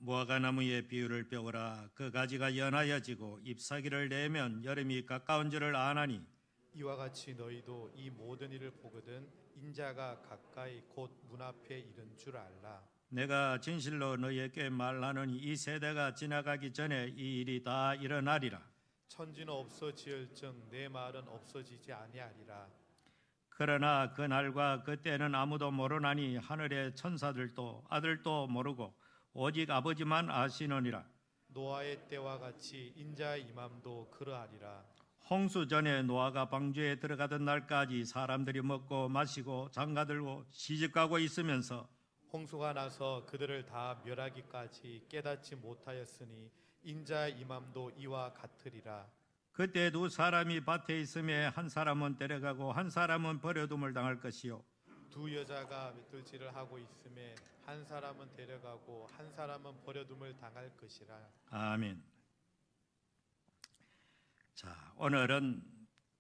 무화과나무의 비유를 배우라. 그 가지가 연하여지고 잎사귀를 내면 여름이 가까운 줄을 아나니 이와 같이 너희도 이 모든 일을 보거든 인자가 가까이 곧 문 앞에 이른 줄 알라. 내가 진실로 너희에게 말하노니 이 세대가 지나가기 전에 이 일이 다 일어나리라. 천지는 없어지을정 내 말은 없어지지 아니하리라. 그러나 그 날과 그 때는 아무도 모르나니 하늘의 천사들도 아들도 모르고 오직 아버지만 아시느니라. 노아의 때와 같이 인자의 임함도 그러하리라. 홍수 전에 노아가 방주에 들어가던 날까지 사람들이 먹고 마시고 장가들고 시집가고 있으면서 홍수가 나서 그들을 다 멸하기까지 깨닫지 못하였으니 인자의 임함도 이와 같으리라. 그때 두 사람이 밭에 있음에 한 사람은 데려가고 한 사람은 버려둠을 당할 것이요 두 여자가 맷돌질을 하고 있음에 한 사람은 데려가고 한 사람은 버려둠을 당할 것이라. 아멘. 자, 오늘은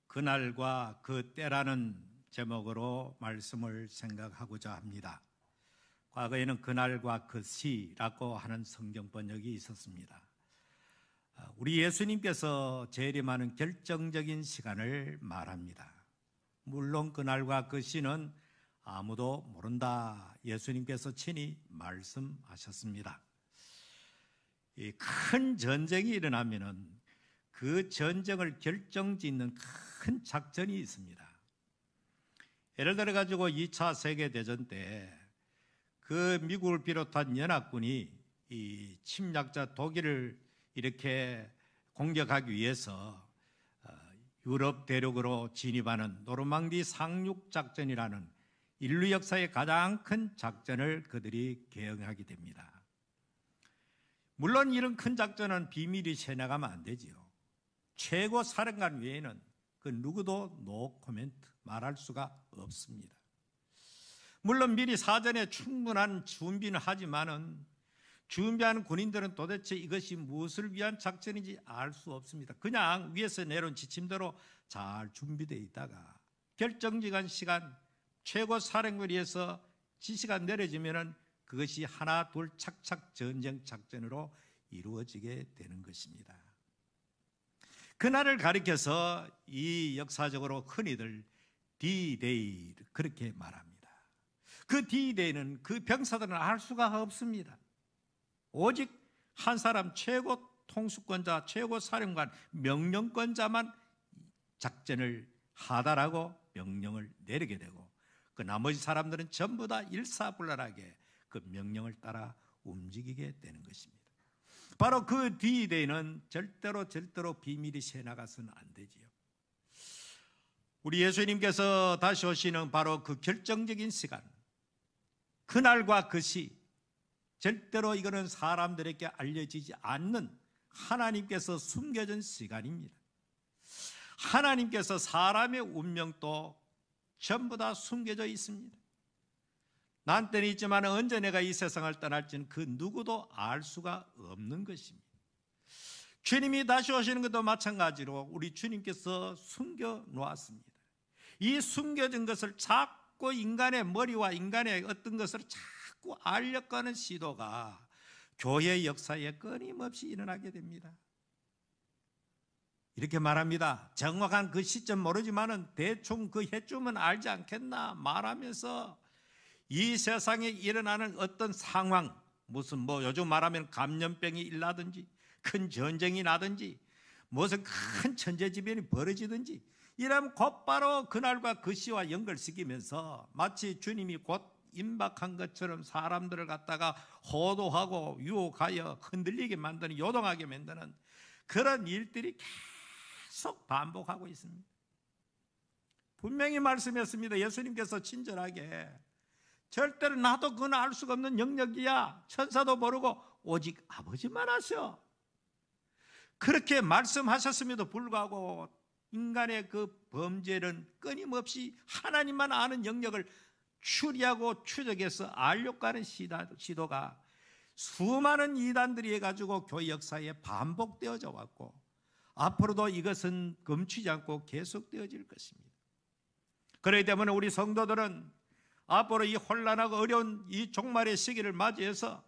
그날과 그 때라는 제목으로 말씀을 생각하고자 합니다. 과거에는 그날과 그 시라고 하는 성경 번역이 있었습니다. 우리 예수님께서 재림하는 결정적인 시간을 말합니다. 물론 그날과 그 시는 아무도 모른다. 예수님께서 친히 말씀하셨습니다. 이 큰 전쟁이 일어나면은 그 전쟁을 결정짓는 큰 작전이 있습니다. 예를 들어 가지고 2차 세계대전 때 그 미국을 비롯한 연합군이 이 침략자 독일을 이렇게 공격하기 위해서 유럽 대륙으로 진입하는 노르망디 상륙 작전이라는 인류 역사의 가장 큰 작전을 그들이 계획하게 됩니다. 물론 이런 큰 작전은 비밀이 새나가면 안 되지요. 최고 사령관 외에는 그 누구도 노 코멘트 말할 수가 없습니다. 물론 미리 사전에 충분한 준비는 하지만은 준비한 군인들은 도대체 이것이 무엇을 위한 작전인지 알 수 없습니다. 그냥 위에서 내려온 지침대로 잘 준비되어 있다가 결정적인 시간 최고 사령관에서 지시가 내려지면은 그것이 하나 둘 착착 전쟁 작전으로 이루어지게 되는 것입니다. 그날을 가리켜서 이 역사적으로 흔히들 D-Day 그렇게 말합니다. 그 D-Day는 그 병사들은 알 수가 없습니다. 오직 한 사람 최고 통수권자, 최고 사령관, 명령권자만 작전을 하다라고 명령을 내리게 되고 그 나머지 사람들은 전부 다 일사불란하게 그 명령을 따라 움직이게 되는 것입니다. 바로 그 D-Day는 절대로 비밀이 새나가서는 안 되지요. 우리 예수님께서 다시 오시는 바로 그 결정적인 시간, 그날과 그 시, 절대로 이거는 사람들에게 알려지지 않는 하나님께서 숨겨진 시간입니다. 하나님께서 사람의 운명도 전부 다 숨겨져 있습니다. 난 때는 있지만 언제 내가 이 세상을 떠날지는 그 누구도 알 수가 없는 것입니다. 주님이 다시 오시는 것도 마찬가지로 우리 주님께서 숨겨 놓았습니다. 이 숨겨진 것을 자꾸 인간의 머리와 인간의 어떤 것을 자꾸 알려고 하는 시도가 교회 역사에 끊임없이 일어나게 됩니다. 이렇게 말합니다. 정확한 그 시점 모르지만은 대충 그 해쯤은 알지 않겠나 말하면서 이 세상에 일어나는 어떤 상황, 무슨 요즘 말하면 감염병이 일나든지 큰 전쟁이 나든지 무슨 큰 천재지변이 벌어지든지 이러면 곧바로 그날과 그 시와 연결시키면서 마치 주님이 곧 임박한 것처럼 사람들을 갖다가 호도하고 유혹하여 흔들리게 만드는, 요동하게 만드는 그런 일들이 계속 반복하고 있습니다. 분명히 말씀했습니다. 예수님께서 친절하게 절대로 나도 그건 알 수가 없는 영역이야, 천사도 모르고 오직 아버지만 아셔, 그렇게 말씀하셨음에도 불구하고 인간의 그 범죄는 끊임없이 하나님만 아는 영역을 추리하고 추적해서 알려고 하는 시도가 수많은 이단들이 해가지고 교회 역사에 반복되어져 왔고 앞으로도 이것은 멈추지 않고 계속되어질 것입니다. 그렇기 때문에 우리 성도들은 앞으로 이 혼란하고 어려운 이 종말의 시기를 맞이해서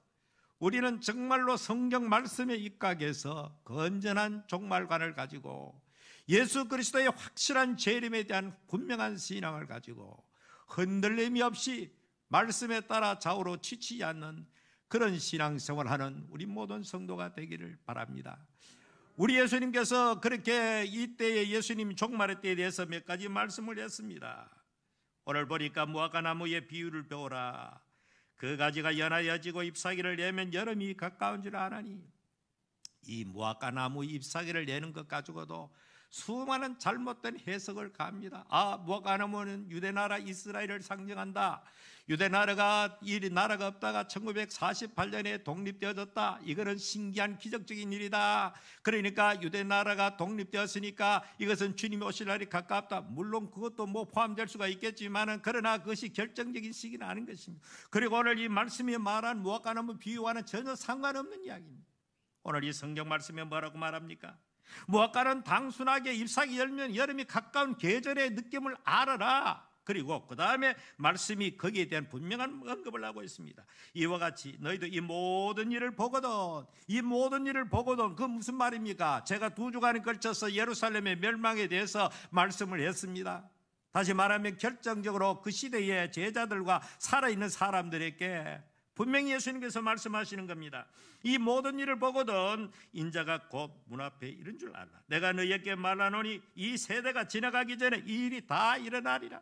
우리는 정말로 성경 말씀에 입각해서 건전한 종말관을 가지고 예수 그리스도의 확실한 재림에 대한 분명한 신앙을 가지고 흔들림이 없이 말씀에 따라 좌우로 치치지 않는 그런 신앙생활하는 우리 모든 성도가 되기를 바랍니다. 우리 예수님께서 그렇게 이때의 예수님 종말의 때에 대해서 몇 가지 말씀을 했습니다. 오늘 보니까 무화과나무의 비유를 배우라. 그 가지가 연하여지고 잎사귀를 내면 여름이 가까운 줄 아나니. 이 무화과나무 잎사귀를 내는 것 가지고도 수많은 잘못된 해석을 갑니다. 무화과나무는 유대나라 이스라엘을 상징한다. 유대나라가 이 나라가 없다가 1948년에 독립되어졌다. 이거는 신기한 기적적인 일이다. 그러니까 유대나라가 독립되었으니까 이것은 주님이 오실 날이 가깝다. 물론 그것도 포함될 수가 있겠지만은 그러나 그것이 결정적인 시기는 아닌 것입니다. 그리고 오늘 이 말씀이 말한 무화과나무 비유와는 전혀 상관없는 이야기입니다. 오늘 이 성경 말씀에 뭐라고 말합니까? 무화과는 단순하게 잎사귀 열면 여름이 가까운 계절의 느낌을 알아라. 그리고 그 다음에 말씀이 거기에 대한 분명한 언급을 하고 있습니다. 이와 같이 너희도 이 모든 일을 보거든 그 무슨 말입니까? 제가 2주간에 걸쳐서 예루살렘의 멸망에 대해서 말씀을 했습니다. 다시 말하면 결정적으로 그 시대의 제자들과 살아있는 사람들에게 분명히 예수님께서 말씀하시는 겁니다. 이 모든 일을 보거든 인자가 곧 문 앞에 이른 줄 알라. 내가 너희에게 말하노니 이 세대가 지나가기 전에 이 일이 다 일어나리라.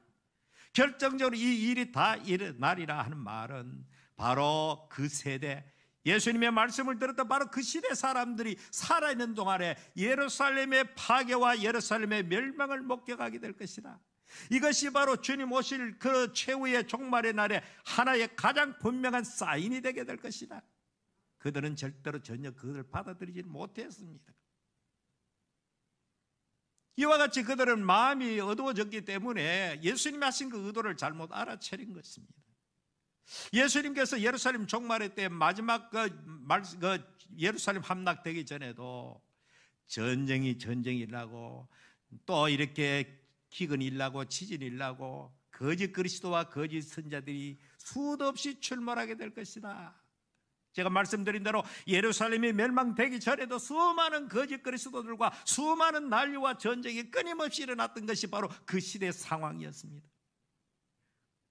결정적으로 이 일이 다 일어나리라 하는 말은 바로 그 세대, 예수님의 말씀을 들었던 바로 그 시대 사람들이 살아있는 동안에 예루살렘의 파괴와 예루살렘의 멸망을 목격하게 될 것이다. 이것이 바로 주님 오실 그 최후의 종말의 날에 하나의 가장 분명한 사인이 되게 될 것이다. 그들은 절대로 전혀 그것을 받아들이지 못했습니다. 이와 같이 그들은 마음이 어두워졌기 때문에 예수님이 하신 그 의도를 잘못 알아차린 것입니다. 예수님께서 예루살렘 종말의 때 마지막 예루살렘 함락되기 전에도 전쟁이 일나고 또 이렇게 기근이 일나고 지진이 일나고 거짓 그리스도와 거짓 선자들이 수도 없이 출몰하게 될 것이다. 제가 말씀드린 대로 예루살렘이 멸망되기 전에도 수많은 거짓 그리스도들과 수많은 난리와 전쟁이 끊임없이 일어났던 것이 바로 그 시대의 상황이었습니다.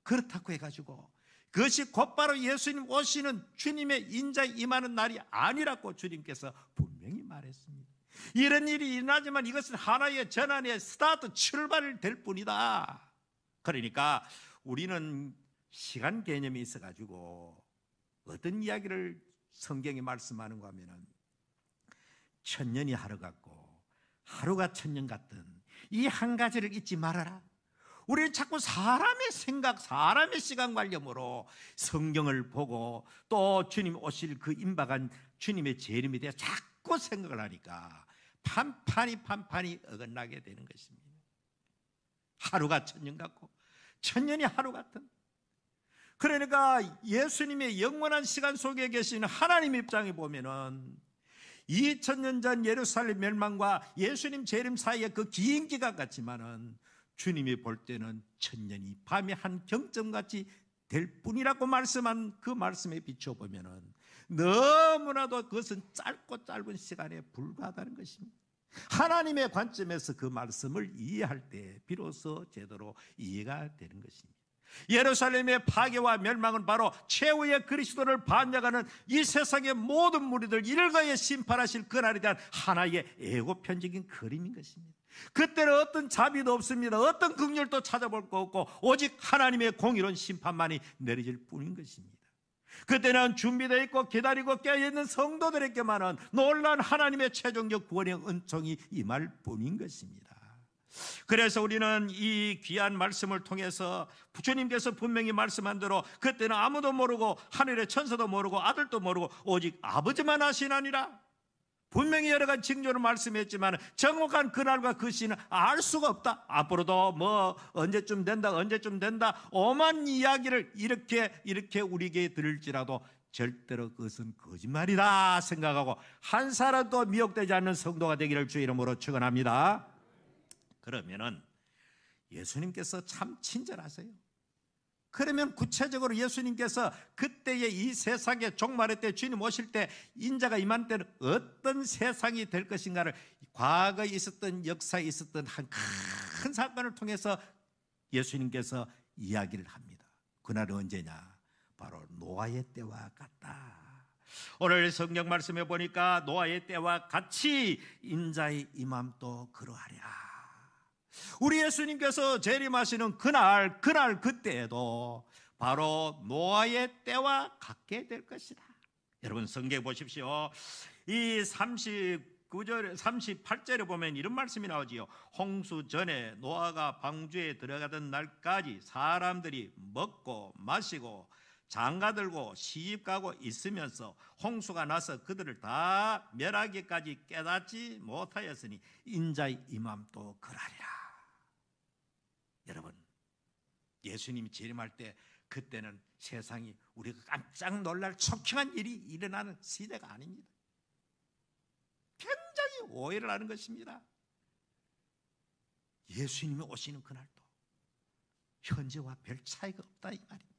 그렇다고 해가지고 그것이 곧바로 예수님 오시는 주님의 인자에 임하는 날이 아니라고 주님께서 분명히 말했습니다. 이런 일이 일어나지만 이것은 하나의 전환의 스타트 출발이 될 뿐이다. 그러니까 우리는 시간 개념이 있어가지고 어떤 이야기를 성경이 말씀하는가 하면은 천년이 하루 같고 하루가 천년 같든 이 한 가지를 잊지 말아라. 우리는 자꾸 사람의 생각, 사람의 시간관념으로 성경을 보고 또 주님 오실 그 임박한 주님의 재림에 대해 자꾸 생각을 하니까 판판이 어긋나게 되는 것입니다. 하루가 천년 같고 천년이 하루 같은, 그러니까 예수님의 영원한 시간 속에 계신 하나님 입장에 보면은 2000년 전 예루살렘 멸망과 예수님 재림 사이에 그 긴 기간 같지만은 주님이 볼 때는 천년이 밤의 한 경점같이 될 뿐이라고 말씀한 그 말씀에 비춰보면은 너무나도 그것은 짧은 시간에 불과하다는 것입니다. 하나님의 관점에서 그 말씀을 이해할 때 비로소 제대로 이해가 되는 것입니다. 예루살렘의 파괴와 멸망은 바로 최후의 그리스도를 반역하는 이 세상의 모든 무리들 일거에 심판하실 그날에 대한 하나의 예고편적인 그림인 것입니다. 그때는 어떤 자비도 없습니다. 어떤 긍휼도 찾아볼 거 없고 오직 하나님의 공의로운 심판만이 내려질 뿐인 것입니다. 그때는 준비되어 있고 기다리고 깨어있는 성도들에게만은 놀라운 하나님의 최종적 구원의 은총이 임할 뿐인 것입니다. 그래서 우리는 이 귀한 말씀을 통해서 주님께서 분명히 말씀한 대로 그때는 아무도 모르고 하늘의 천사도 모르고 아들도 모르고 오직 아버지만 아시나니라. 분명히 여러 가지 징조를 말씀했지만 정확한 그날과 그 시는 알 수가 없다. 앞으로도 언제쯤 된다 오만 이야기를 이렇게 우리에게 들을지라도 절대로 그것은 거짓말이다 생각하고 한 사람도 미혹되지 않는 성도가 되기를 주의 이름으로 축원합니다. 그러면은 예수님께서 참 친절하세요. 그러면 구체적으로 예수님께서 그때의 이 세상의 종말의 때 주님 오실 때 인자가 임한 때는 어떤 세상이 될 것인가를 과거에 있었던 역사에 있었던 한 큰 사건을 통해서 예수님께서 이야기를 합니다. 그날은 언제냐? 바로 노아의 때와 같다. 오늘 성경 말씀에 보니까 노아의 때와 같이 인자의 임함도 그러하리라. 우리 예수님께서 재림하시는 그날 그때에도 바로 노아의 때와 같게 될 것이다. 여러분 성경 보십시오. 이 39절 38절에 보면 이런 말씀이 나오지요. 홍수 전에 노아가 방주에 들어가던 날까지 사람들이 먹고 마시고 장가들고 시집가고 있으면서 홍수가 나서 그들을 다 멸하기까지 깨닫지 못하였으니 인자의 임함도 그러하리라. 여러분 예수님이 재림할 때 그때는 세상이 우리가 깜짝 놀랄 척킹한 일이 일어나는 시대가 아닙니다. 굉장히 오해를 하는 것입니다. 예수님이 오시는 그날도 현재와 별 차이가 없다 이 말입니다.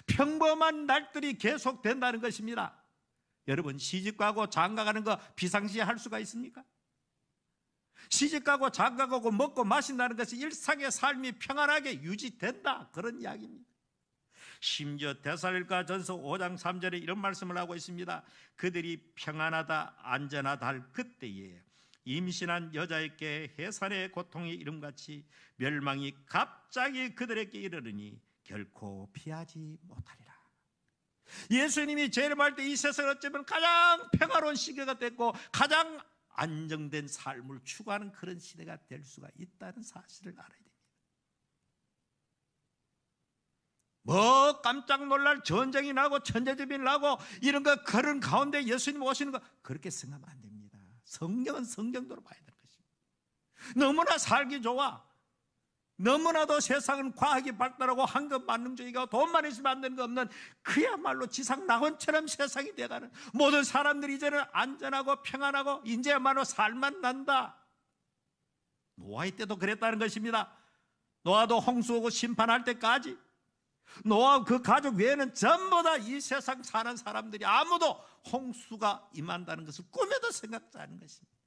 평범한 날들이 계속된다는 것입니다. 여러분 시집가고 장가가는 거 비상시할 수가 있습니까? 시집가고 장가가고 먹고 마신다는 것이 일상의 삶이 평안하게 유지된다 그런 이야기입니다. 심지어 데살로니가전서 5장 3절에 이런 말씀을 하고 있습니다. 그들이 평안하다 안전하다 할 그때에 임신한 여자에게 해산의 고통이 이름같이 멸망이 갑자기 그들에게 이르르니 결코 피하지 못하리라. 예수님이 재림할 때 이 세상을 어쩌면 가장 평화로운 시기가 됐고 가장 안정된 삶을 추구하는 그런 시대가 될 수가 있다는 사실을 알아야 됩니다. 뭐 깜짝 놀랄 전쟁이 나고 천재지변이 나고 이런 거 그런 가운데 예수님 오시는 거 그렇게 생각하면 안 됩니다. 성경은 성경대로 봐야 될 것입니다. 너무나 살기 좋아. 너무나도 세상은 과학이 발달하고 황금 만능주의가 돈만 있으면 안 되는 거 없는 그야말로 지상 낙원처럼 세상이 돼가는 모든 사람들이 이제는 안전하고 평안하고 이제야말로 살만 난다. 노아의 때도 그랬다는 것입니다. 노아도 홍수 오고 심판할 때까지 노아 그 가족 외에는 전부 다 이 세상 사는 사람들이 아무도 홍수가 임한다는 것을 꿈에도 생각지 않은 것입니다.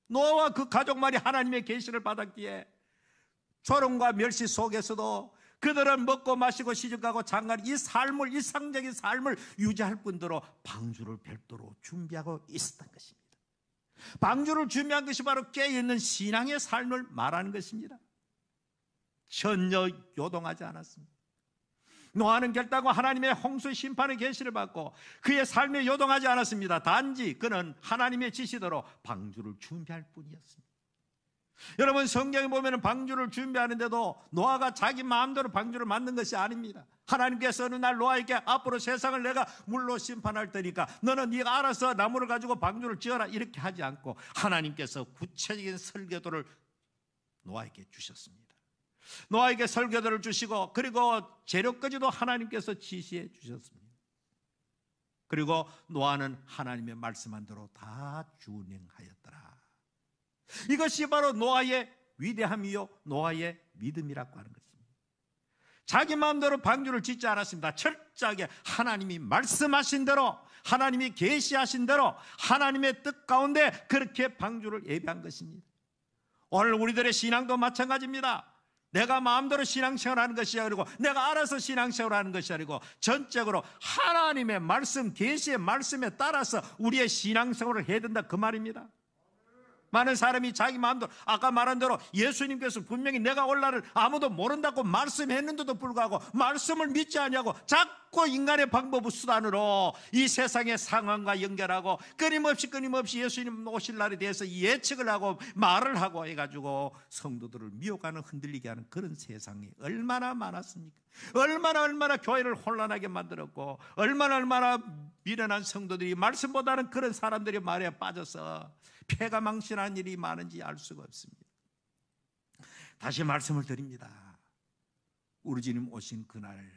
노아와 그 가족만이 하나님의 계시를 받았기에 조롱과 멸시 속에서도 그들은 먹고 마시고 시집가고 장가는 이 삶을 일상적인 삶을 유지할 뿐더러 방주를 별도로 준비하고 있었던 것입니다. 방주를 준비한 것이 바로 깨어있는 신앙의 삶을 말하는 것입니다. 전혀 요동하지 않았습니다. 노아는 결단과 하나님의 홍수 심판의 계시를 받고 그의 삶에 요동하지 않았습니다. 단지 그는 하나님의 지시대로 방주를 준비할 뿐이었습니다. 여러분 성경에 보면 방주를 준비하는데도 노아가 자기 마음대로 방주를 만든 것이 아닙니다. 하나님께서 어느 날 노아에게 앞으로 세상을 내가 물로 심판할 테니까 너는 네가 알아서 나무를 가지고 방주를 지어라 이렇게 하지 않고 하나님께서 구체적인 설계도를 노아에게 주셨습니다. 노아에게 설계도를 주시고 그리고 재료까지도 하나님께서 지시해 주셨습니다. 그리고 노아는 하나님의 말씀한 대로 다 준행하였더라. 이것이 바로 노아의 위대함이요 노아의 믿음이라고 하는 것입니다. 자기 마음대로 방주를 짓지 않았습니다. 철저하게 하나님이 말씀하신 대로 하나님이 계시하신 대로 하나님의 뜻 가운데 그렇게 방주를 예비한 것입니다. 오늘 우리들의 신앙도 마찬가지입니다. 내가 마음대로 신앙생활하는 것이 아니고 내가 알아서 신앙생활하는 것이 아니고 전적으로 하나님의 말씀 계시의 말씀에 따라서 우리의 신앙생활을 해야 된다 그 말입니다. 많은 사람이 자기 마음대로 아까 말한 대로 예수님께서 분명히 내가 올 날을 아무도 모른다고 말씀했는데도 불구하고 말씀을 믿지 아니하고 자꾸 인간의 방법 수단으로 이 세상의 상황과 연결하고 끊임없이 예수님 오실 날에 대해서 예측을 하고 말을 하고 해가지고 성도들을 미혹하는 흔들리게 하는 그런 세상이 얼마나 많았습니까? 얼마나 교회를 혼란하게 만들었고 얼마나 미련한 성도들이 말씀보다는 그런 사람들의 말에 빠져서 폐가 망신한 일이 많은지 알 수가 없습니다. 다시 말씀을 드립니다. 우리 주님 오신 그날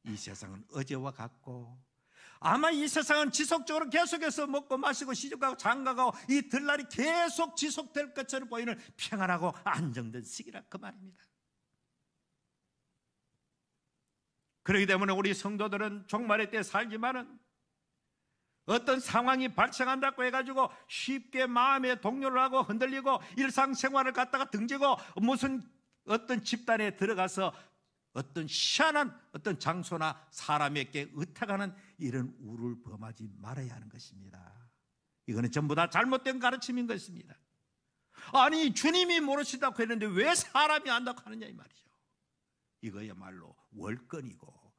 이 세상은 어제와 같고 아마 이 세상은 지속적으로 계속해서 먹고 마시고 시집가고 장가가고 이 들날이 계속 지속될 것처럼 보이는 평안하고 안정된 시기라 그 말입니다. 그렇기 때문에 우리 성도들은 종말의 때 살지만은 어떤 상황이 발생한다고 해가지고 쉽게 마음에 동요를 하고 흔들리고 일상생활을 갖다가 등지고 무슨 어떤 집단에 들어가서 어떤 희한한 어떤 장소나 사람에게 의탁하는 이런 우를 범하지 말아야 하는 것입니다. 이거는 전부 다 잘못된 가르침인 것입니다. 아니 주님이 모르신다고 했는데 왜 사람이 안다고 하느냐 이 말이죠. 이거야말로 월권이고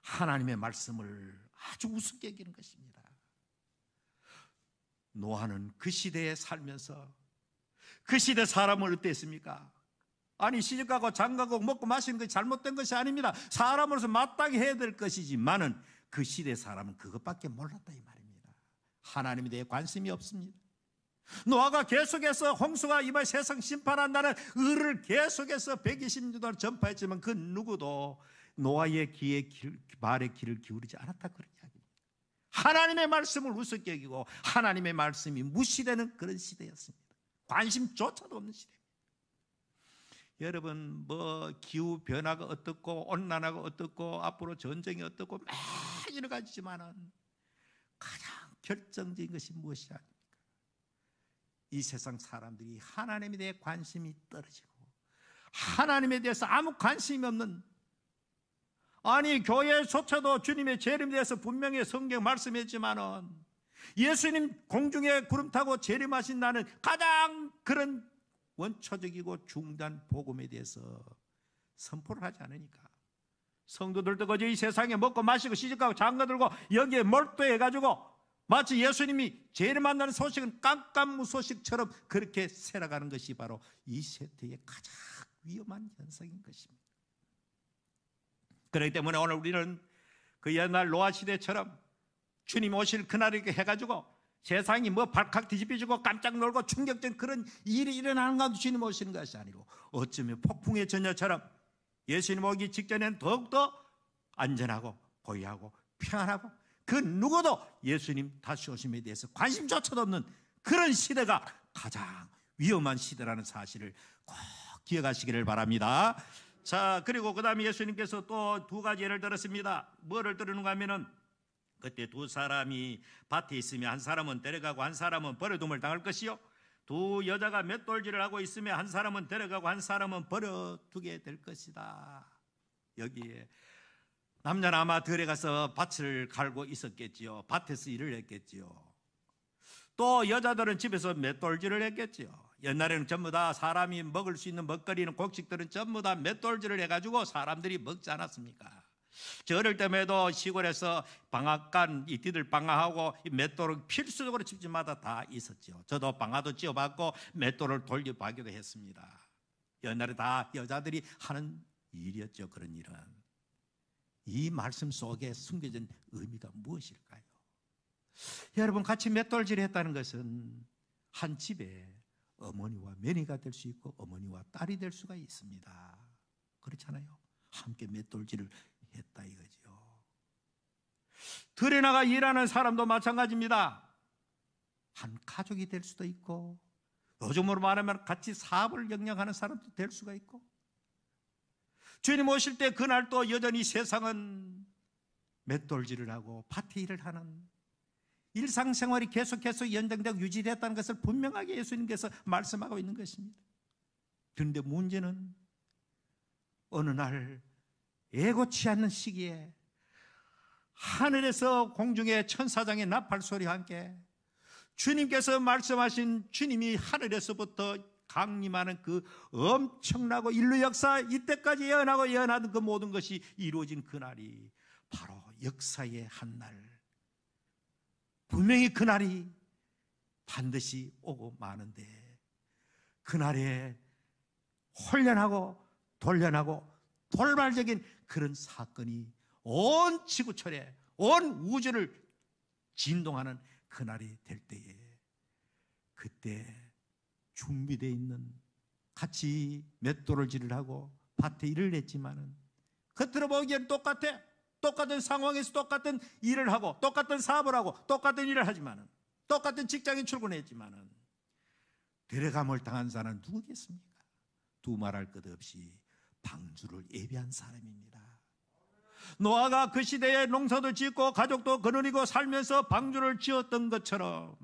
하나님의 말씀을 아주 우습게 여기는 것입니다. 노아는 그 시대에 살면서 그 시대 사람을 어땠습니까? 아니 시집가고 장가고 먹고 마시는 것이 잘못된 것이 아닙니다. 사람으로서 마땅히 해야 될 것이지만은 그 시대 사람은 그것밖에 몰랐다 이 말입니다. 하나님에 대해 관심이 없습니다. 노아가 계속해서 홍수가 임할 세상 심판한다는 의를 계속해서 120년 동안 전파했지만 그 누구도 노아의 말에 귀를 기울이지 않았다 그런 이야기입니다. 하나님의 말씀을 우습게 여기고 하나님의 말씀이 무시되는 그런 시대였습니다. 관심조차도 없는 시대입니다. 여러분 뭐 기후 변화가 어떻고 온난화가 어떻고 앞으로 전쟁이 어떻고 막 여러 가지지만은 가장 결정적인 것이 무엇이 아닙니까? 이 세상 사람들이 하나님에 대해 관심이 떨어지고 하나님에 대해서 아무 관심이 없는, 아니 교회조차도 주님의 재림에 대해서 분명히 성경 말씀했지만은 예수님 공중에 구름 타고 재림하신다는 가장 그런 원초적이고 중단 복음에 대해서 선포를 하지 않으니까 성도들도 그저 이 세상에 먹고 마시고 시집가고 장가들고 여기에 몰두해가지고 마치 예수님이 재림한다는 소식은 깜깜무소식처럼 그렇게 살아가는 것이 바로 이 세대의 가장 위험한 현상인 것입니다. 그렇기 때문에 오늘 우리는 그 옛날 노아 시대처럼 주님 오실 그날을 해가지고 세상이 뭐 발칵 뒤집혀지고 깜짝 놀고 충격적인 그런 일이 일어나는 가운데 주님 오시는 것이 아니고 어쩌면 폭풍의 전야처럼 예수님 오기 직전에는 더욱더 안전하고 고요하고 평안하고 그 누구도 예수님 다시 오심에 대해서 관심조차도 없는 그런 시대가 가장 위험한 시대라는 사실을 꼭 기억하시기를 바랍니다. 자, 그리고 그 다음에 예수님께서 또 두 가지 예를 들었습니다. 뭐를 들었는가 하면은 그때 두 사람이 밭에 있으면 한 사람은 데려가고 한 사람은 버려둠을 당할 것이요, 두 여자가 맷돌질을 하고 있으면 한 사람은 데려가고 한 사람은 버려두게 될 것이다. 여기에 남자는 아마 들에 가서 밭을 갈고 있었겠지요. 밭에서 일을 했겠지요. 또 여자들은 집에서 맷돌질을 했겠지요. 옛날에는 전부 다 사람이 먹을 수 있는 먹거리는 곡식들은 전부 다 맷돌질을 해가지고 사람들이 먹지 않았습니까? 저 어릴 때에도 시골에서 방앗간 이띠들 방앗하고 맷돌을 필수적으로 집집마다 다 있었죠. 저도 방앗도 찧어봤고 맷돌을 돌려박기도 했습니다. 옛날에 다 여자들이 하는 일이었죠. 그런 일은. 이 말씀 속에 숨겨진 의미가 무엇일까요? 여러분 같이 맷돌질을 했다는 것은 한 집에 어머니와 며느리가 될 수 있고 어머니와 딸이 될 수가 있습니다. 그렇잖아요. 함께 맷돌질을 했다 이거죠. 들에 나가 일하는 사람도 마찬가지입니다. 한 가족이 될 수도 있고 요즘으로 말하면 같이 사업을 영역하는 사람도 될 수가 있고, 주님 오실 때 그날 또 여전히 세상은 맷돌질을 하고 밭에 일을 하는 일상생활이 계속해서 연장되고 유지됐다는 것을 분명하게 예수님께서 말씀하고 있는 것입니다. 그런데 문제는 어느 날 예고치 않는 시기에 하늘에서 공중의 천사장의 나팔 소리와 함께 주님께서 말씀하신 주님이 하늘에서부터 강림하는 그 엄청나고 인류 역사 이때까지 예언하고 예언하던 그 모든 것이 이루어진 그날이 바로 역사의 한 날, 분명히 그날이 반드시 오고 마는데 그날에 혼련하고 돌련하고 돌발적인 그런 사건이 온 지구촌에 온 우주를 진동하는 그날이 될 때에 그때 준비되어 있는 같이 맷돌질을 하고 밭에 일을 했지만은 겉으로 보기엔 똑같아. 똑같은 상황에서 똑같은 일을 하고 똑같은 사업을 하고 똑같은 일을 하지만은 똑같은 직장에 출근했지만은 데려감을 당한 자는 누구겠습니까? 두말할 것 없이 방주를 예비한 사람입니다. 노아가 그 시대에 농사도 짓고 가족도 거느리고 살면서 방주를 지었던 것처럼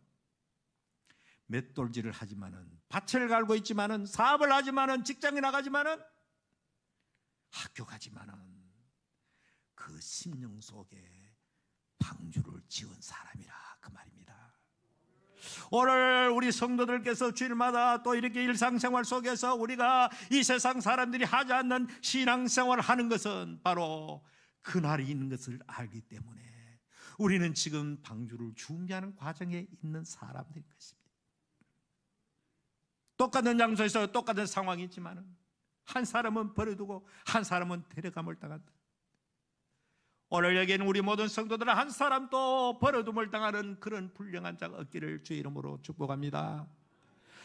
맷돌질을 하지만은, 밭을 갈고 있지만은, 사업을 하지만은, 직장에 나가지만은, 학교 가지만은 그 심령 속에 방주를 지은 사람이라 그 말입니다. 오늘 우리 성도들께서 주일마다 또 이렇게 일상생활 속에서 우리가 이 세상 사람들이 하지 않는 신앙생활을 하는 것은 바로 그날이 있는 것을 알기 때문에 우리는 지금 방주를 준비하는 과정에 있는 사람들인 것입니다. 똑같은 장소에서 똑같은 상황이 있지만 한 사람은 버려두고 한 사람은 데려감을 당한다. 오늘 여기에는 우리 모든 성도들은 한 사람도 버려둠을 당하는 그런 불량한 자가 없기를 주의 이름으로 축복합니다.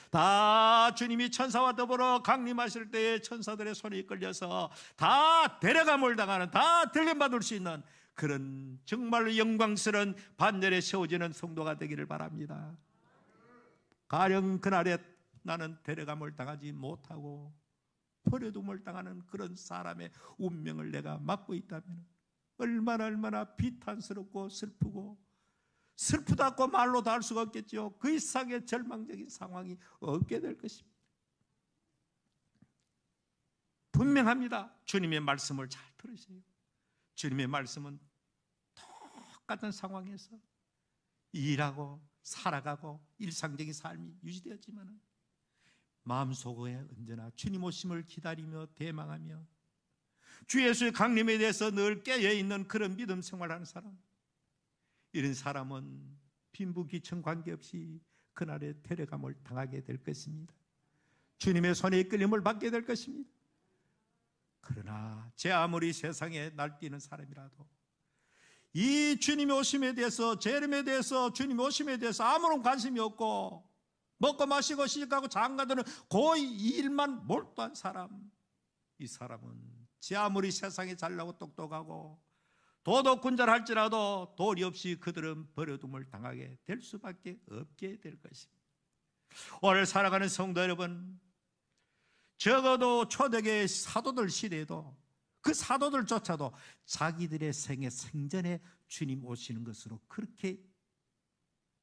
다 주님이 천사와 더불어 강림하실 때에 천사들의 손에 이끌려서 다 데려감을 당하는, 다 들림받을 수 있는 그런 정말로 영광스러운 반열에 세워지는 성도가 되기를 바랍니다. 가령 그날에 나는 데려감을 당하지 못하고 버려둠을 당하는 그런 사람의 운명을 내가 맡고 있다면 얼마나 비탄스럽고 슬프다고 말로 다 할 수가 없겠죠. 그 이상의 절망적인 상황이 없게 될 것입니다. 분명합니다. 주님의 말씀을 잘 들으세요. 주님의 말씀은 똑같은 상황에서 일하고 살아가고 일상적인 삶이 유지되었지만 마음속에 언제나 주님 오심을 기다리며 대망하며 주 예수의 강림에 대해서 늘 깨어있는 그런 믿음 생활하는 사람, 이런 사람은 빈부귀천 관계없이 그날에 데려감을 당하게 될 것입니다. 주님의 손에 이끌림을 받게 될 것입니다. 그러나 제 아무리 세상에 날뛰는 사람이라도 이 주님의 오심에 대해서, 제 이름에 대해서, 주님의 오심에 대해서 아무런 관심이 없고 먹고 마시고 시집가고 장가드는 그 일만 몰두한 사람, 이 사람은 제 아무리 세상에 잘나고 똑똑하고 도덕군자할지라도 도리 없이 그들은 버려둠을 당하게 될 수밖에 없게 될 것입니다. 오늘 살아가는 성도 여러분, 적어도 초대교회 사도들 시대에도 그 사도들조차도 자기들의 생전에 주님 오시는 것으로 그렇게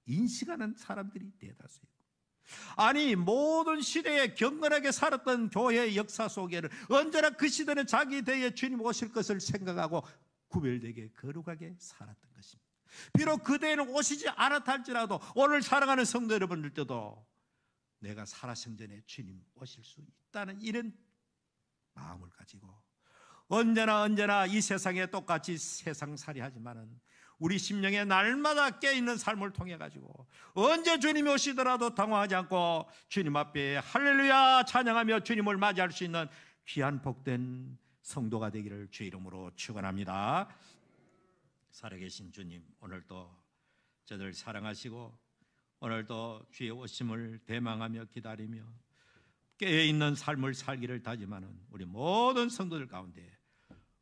인식하는 사람들이 대다수예요. 아니, 모든 시대에 경건하게 살았던 교회의 역사 속에는 언제나 그 시대는 자기 대에 주님 오실 것을 생각하고 구별되게 거룩하게 살았던 것입니다. 비록 그대에는 오시지 않았다 할지라도 오늘 살아가는 성도 여러분들도 내가 살아생전에 주님 오실 수 있다는 이런 마음을 가지고 언제나 이 세상에 똑같이 세상살이 하지만은 우리 심령에 날마다 깨어있는 삶을 통해 가지고 언제 주님이 오시더라도 당황하지 않고 주님 앞에 할렐루야 찬양하며 주님을 맞이할 수 있는 귀한 복된 성도가 되기를 주의 이름으로 축원합니다. 살아계신 주님, 오늘도 저들 사랑하시고 오늘도 주의 오심을 대망하며 기다리며 깨어있는 삶을 살기를 다짐하는 우리 모든 성도들 가운데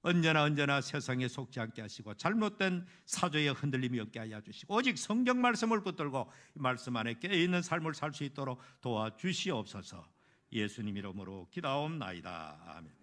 언제나 세상에 속지 않게 하시고 잘못된 사조의 흔들림이 없게 하여 주시고 오직 성경 말씀을 붙들고 이 말씀 안에 깨어있는 삶을 살 수 있도록 도와주시옵소서. 예수님 이름으로 기도하옵나이다. 아멘.